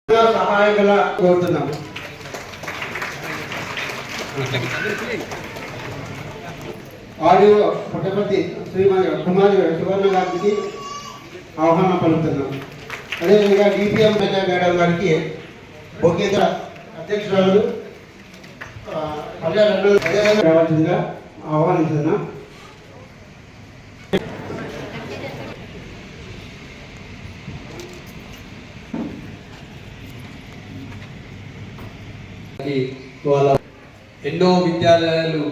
సహాయకుల కోరుతున్నాము. ఆడియో పుట్టపర్తి శ్రీమతి కుమారి సువర్ణ గారికి ఆహ్వానం పలుకుతున్నాం. అదేవిధంగా డిపిఎం మేడం గారికి బొకేంద్ర అధ్యక్షురాలు రావాల్సిందిగా ఆహ్వానిస్తున్నాం. వాళ్ళ ఎన్నో విద్యాలయాలు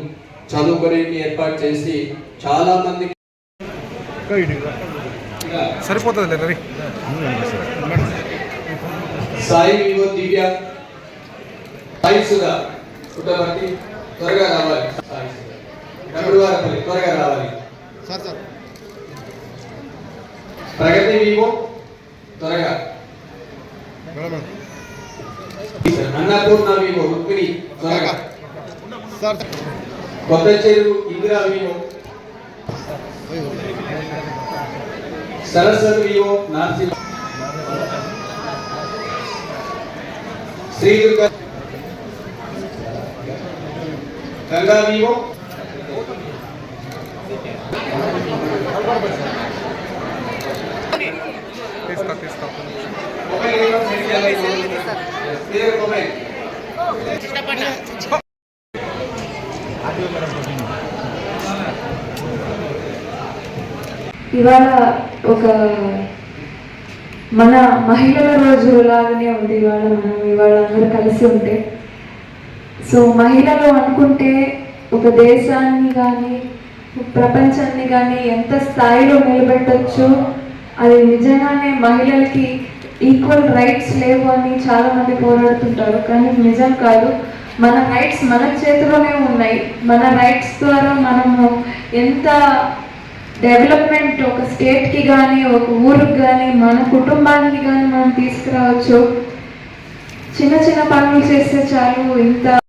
చదువుకోవడానికి ఏర్పాటు చేసి చాలా మందికి సరిపోతుంది రవి. సాయి వివో దివ్య సాయి సుధా పుట్టపర్తి త్వరగా రావాలి. సాయి సుధా కనుడువారపల్లి త్వరగా రావాలి. ప్రగతి వివో త్వరగా. అన్నపూర్ణ వివో రుక్మిణి త్వరగా. కొత్త చెరువు ఇందిరా వివో. సరస్వతి వివో నార్సింగ్. శ్రీదుర్గ గంగా వివో. ఇవాళ ఒక మన మహిళల రోజు లాగానే ఉంది. ఇవాళ అందరూ కలిసి ఉంటే, సో మహిళలు అనుకుంటే ఒక దేశాన్ని కానీ ప్రపంచాన్ని కానీ ఎంత స్థాయిలో నిలబెట్టచ్చు. అది నిజంగానే మహిళలకి ఈక్వల్ రైట్స్ లేవు అని చాలామంది పోరాడుతుంటారు, కానీ నిజం కాదు. మన రైట్స్ మన చేతిలోనే ఉన్నాయి. మన రైట్స్ ద్వారా మనము ఎంత డెవలప్మెంట్ ఒక స్టేట్కి కానీ ఒక ఊరికి కానీ మన కుటుంబానికి కానీ మనం తీసుకురావచ్చు. చిన్న చిన్న పనులు చేస్తే చాలు. ఇంత